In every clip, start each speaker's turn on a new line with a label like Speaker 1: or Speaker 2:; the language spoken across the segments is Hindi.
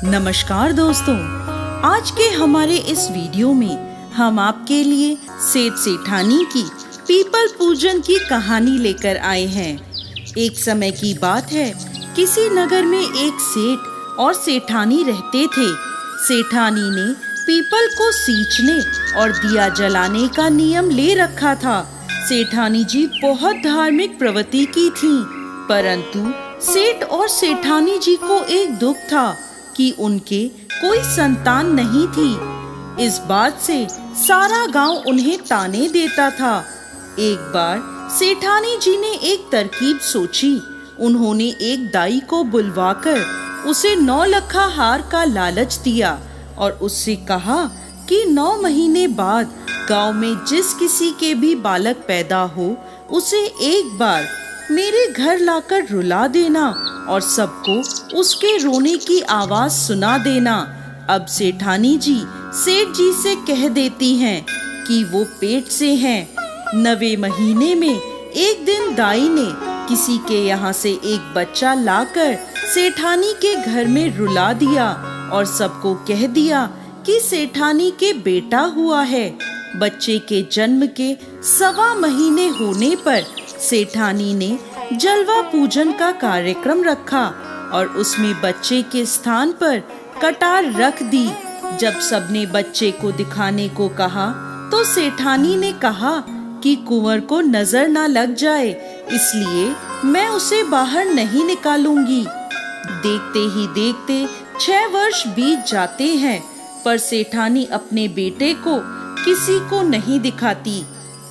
Speaker 1: नमस्कार दोस्तों, आज के हमारे इस वीडियो में हम आपके लिए सेठ सेठानी की पीपल पूजन की कहानी लेकर आए हैं। एक समय की बात है, किसी नगर में एक सेठ और सेठानी रहते थे। सेठानी ने पीपल को सींचने और दिया जलाने का नियम ले रखा था। सेठानी जी बहुत धार्मिक प्रवृत्ति की थीं, परंतु सेठ और सेठानी जी को एक दुख था कि उनके कोई संतान नहीं थी। इस बात से सारा गांव उन्हें ताने देता था। एक बार सेठानी जी ने एक तरकीब सोची। उन्होंने एक दाई को बुलवाकर उसे 9 लखा हार का लालच दिया और उससे कहा कि 9 महीने बाद गांव में जिस किसी के भी बालक पैदा हो, उसे एक बार मेरे घर लाकर रुला देना और सबको उसके रोने की आवाज सुना देना। अब सेठानी जी सेठ जी से कह देती हैं कि वो पेट से हैं। 9वें महीने में एक दिन दाई ने किसी के यहाँ से एक बच्चा लाकर सेठानी के घर में रुला दिया और सबको कह दिया कि सेठानी के बेटा हुआ है। बच्चे के जन्म के 1.25 महीने होने पर सेठानी ने जलवा पूजन का कार्यक्रम रखा और उसमें बच्चे के स्थान पर कटार रख दी। जब सबने बच्चे को दिखाने को कहा तो सेठानी ने कहा कि कुंवर को नजर ना लग जाए, इसलिए मैं उसे बाहर नहीं निकालूंगी। देखते ही देखते 6 वर्ष बीत जाते हैं, पर सेठानी अपने बेटे को किसी को नहीं दिखाती।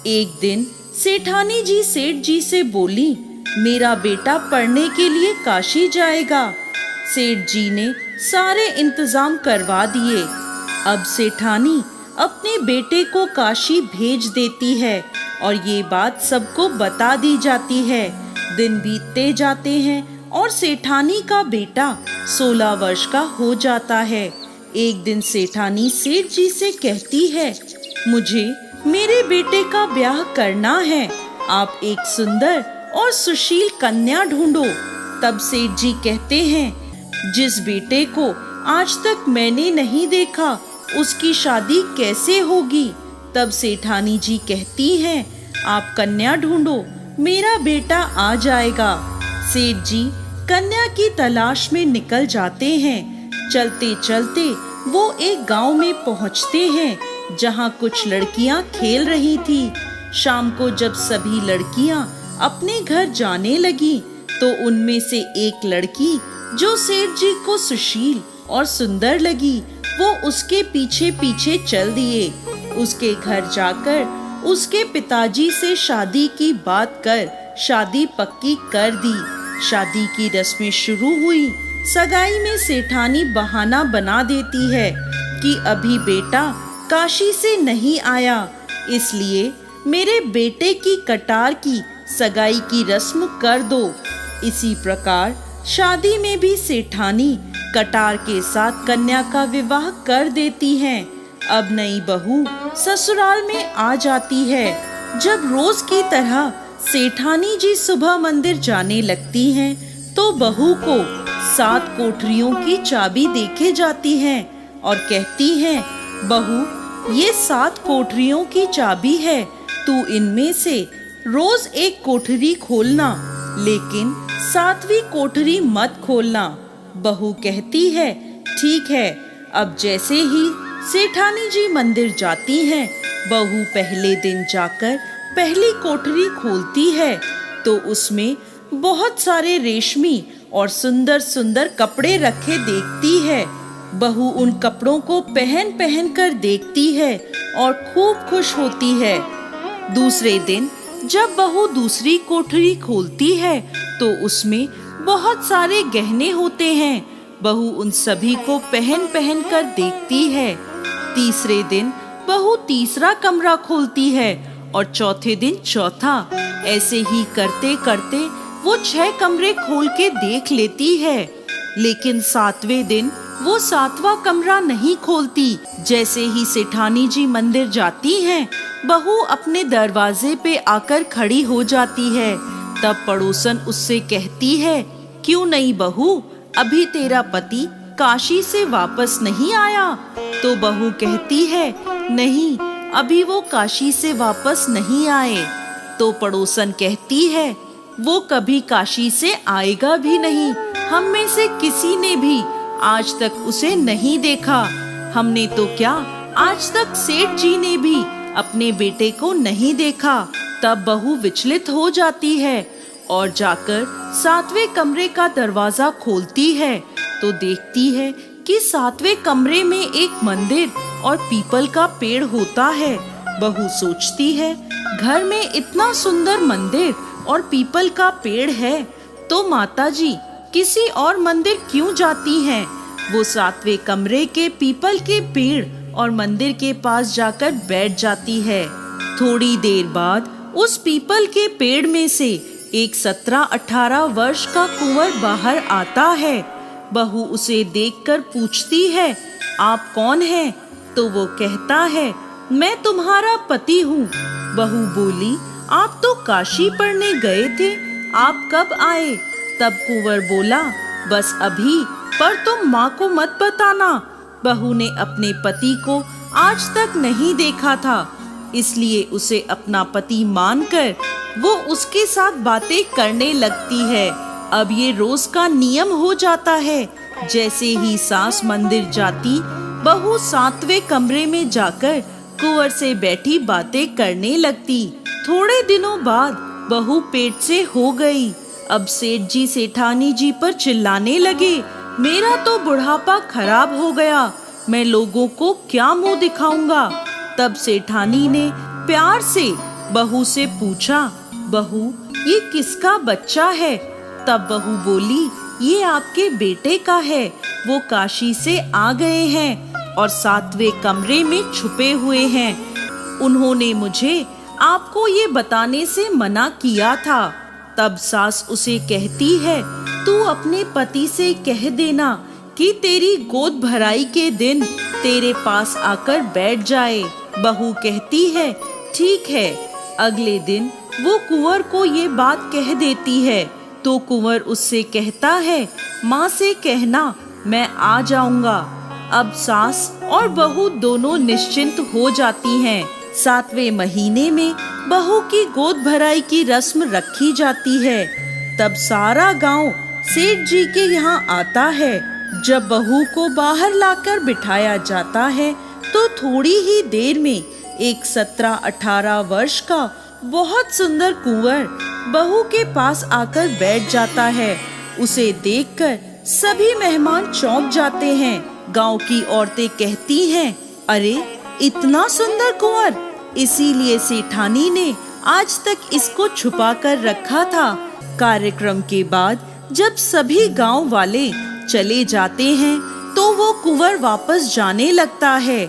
Speaker 1: एक दिन सेठानी जी सेठ जी से बोली, मेरा बेटा पढ़ने के लिए काशी जाएगा। सेठ जी ने सारे इंतजाम करवा दिए। अब सेठानी अपने बेटे को काशी भेज देती है और ये बात सबको बता दी जाती है। दिन बीतते जाते हैं और सेठानी का बेटा 16 वर्ष का हो जाता है। एक दिन सेठानी सेठ जी से कहती है, मुझे मेरे बेटे का ब्याह करना है, आप एक सुंदर और सुशील कन्या ढूंढो। तब सेठ जी कहते हैं, जिस बेटे को आज तक मैंने नहीं देखा, उसकी शादी कैसे होगी। तब सेठानी जी कहती हैं, आप कन्या ढूंढो, मेरा बेटा आ जाएगा। सेठ जी कन्या की तलाश में निकल जाते हैं। चलते चलते वो एक गांव में पहुंचते हैं, जहां कुछ लड़कियां खेल रही थी। शाम को जब सभी लड़कियां अपने घर जाने लगी तो उनमें से एक लड़की जो सेठ जी को सुशील और सुंदर लगी, वो उसके पीछे पीछे चल दिए। उसके घर जाकर उसके पिताजी से शादी की बात कर शादी पक्की कर दी। शादी की रस्में शुरू हुई। सगाई में सेठानी बहाना बना देती है कि अभी बेटा काशी से नहीं आया, इसलिए मेरे बेटे की कटार की सगाई की रस्म कर दो। इसी प्रकार शादी में भी सेठानी कटार के साथ कन्या का विवाह कर देती हैं। अब नई बहू ससुराल में आ जाती है। जब रोज की तरह सेठानी जी सुबह मंदिर जाने लगती हैं, तो बहू को 7 कोठरियों की चाबी देके जाती हैं और कहती हैं, बहू ये 7 कोठरियों की चाबी है, तू इनमें से रोज एक कोठरी खोलना, लेकिन 7वीं कोठरी मत खोलना। बहू कहती है, ठीक है। अब जैसे ही सेठानी जी मंदिर जाती हैं, बहू पहले दिन जाकर पहली कोठरी खोलती है तो उसमें बहुत सारे रेशमी और सुंदर सुंदर कपड़े रखे देखती है। बहू उन कपड़ों को पहन पहन कर देखती है और खूब खुश होती है। दूसरे दिन जब बहू दूसरी कोठरी खोलती है तो उसमें बहुत सारे गहने होते हैं। बहू उन सभी को पहन पहन कर देखती है। तीसरे दिन बहू तीसरा कमरा खोलती है और चौथे दिन चौथा। ऐसे ही करते करते वो 6 कमरे खोल के देख लेती है, लेकिन 7वें दिन वो 7वां कमरा नहीं खोलती। जैसे ही सेठानी जी मंदिर जाती हैं, बहू अपने दरवाजे पे आकर खड़ी हो जाती है। तब पड़ोसन उससे कहती है, क्यों नहीं बहू, अभी तेरा पति काशी से वापस नहीं आया? तो बहू कहती है, नहीं, अभी वो काशी से वापस नहीं आए। तो पड़ोसन कहती है, वो कभी काशी से आएगा भी नहीं। हम में से किसी ने भी आज तक उसे नहीं देखा। हमने तो क्या, आज तक सेठ जी ने भी अपने बेटे को नहीं देखा। तब बहू विचलित हो जाती है और जाकर 7वें कमरे का दरवाजा खोलती है तो देखती है कि 7वें कमरे में एक मंदिर और पीपल का पेड़ होता है। बहू सोचती है, घर में इतना सुंदर मंदिर और पीपल का पेड़ है तो माताजी किसी और मंदिर क्यों जाती हैं? वो 7वें कमरे के पीपल के पेड़ और मंदिर के पास जाकर बैठ जाती है। थोड़ी देर बाद उस पीपल के पेड़ में से एक 17-18 वर्ष का कुंवर बाहर आता है। बहू उसे देखकर पूछती है, आप कौन हैं? तो वो कहता है, मैं तुम्हारा पति हूँ। बहू बोली, आप तो काशी पढ़ने गए थे, आप कब आए? तब कुंवर बोला, बस अभी, पर तुम माँ को मत बताना। बहू ने अपने पति को आज तक नहीं देखा था, इसलिए उसे अपना पति मानकर वो उसके साथ बातें करने लगती है। अब ये रोज का नियम हो जाता है। जैसे ही सास मंदिर जाती, बहू 7वें कमरे में जाकर कुंवर से बैठी बातें करने लगती। थोड़े दिनों बाद बहू पेट से हो गई। अब सेठ जी सेठानी जी पर चिल्लाने लगे, मेरा तो बुढ़ापा खराब हो गया, मैं लोगों को क्या मुंह दिखाऊंगा? तब सेठानी ने प्यार से बहू से पूछा, बहू ये किसका बच्चा है? तब बहू बोली, ये आपके बेटे का है, वो काशी से आ गए हैं और 7वें कमरे में छुपे हुए हैं। उन्होंने मुझे आपको ये बताने से मना किया था। तब सास उसे कहती है, तू अपने पति से कह देना कि तेरी गोद भराई के दिन तेरे पास आकर बैठ जाए। बहू कहती है, ठीक है। अगले दिन वो कुंवर को ये बात कह देती है तो कुंवर उससे कहता है, माँ से कहना मैं आ जाऊंगा। अब सास और बहू दोनों निश्चिंत हो जाती हैं। 7वें महीने में बहू की गोद भराई की रस्म रखी जाती है। तब सारा गांव सेठ जी के यहाँ आता है। जब बहू को बाहर लाकर बिठाया जाता है तो थोड़ी ही देर में एक 17-18 वर्ष का बहुत सुंदर कुंवर बहू के पास आकर बैठ जाता है। उसे देखकर सभी मेहमान चौंक जाते हैं। गांव की औरतें कहती हैं, अरे इतना सुंदर कुंवर, इसीलिए सेठानी ने आज तक इसको छुपा कर रखा था। कार्यक्रम के बाद जब सभी गांव वाले चले जाते हैं तो वो कुंवर वापस जाने लगता है।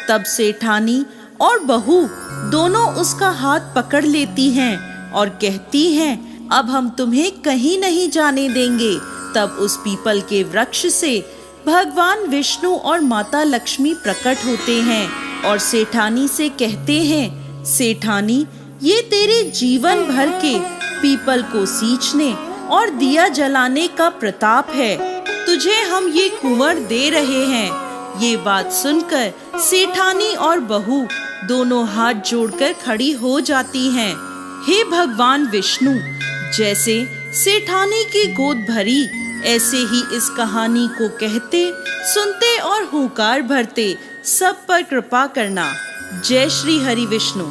Speaker 1: तब सेठानी और बहू दोनों उसका हाथ पकड़ लेती हैं और कहती हैं, अब हम तुम्हें कहीं नहीं जाने देंगे। तब उस पीपल के वृक्ष से भगवान विष्णु और माता लक्ष्मी प्रकट होते हैं और सेठानी से कहते हैं, सेठानी ये तेरे जीवन भर के पीपल को सींचने और दिया जलाने का प्रताप है, तुझे हम ये कुंवर दे रहे हैं। ये बात सुनकर सेठानी और बहू दोनों हाथ जोड़कर खड़ी हो जाती हैं। हे भगवान विष्णु, जैसे सेठानी की गोद भरी, ऐसे ही इस कहानी को कहते, सुनते और हुंकार भरते सब पर कृपा करना। जय श्री हरि विष्णु।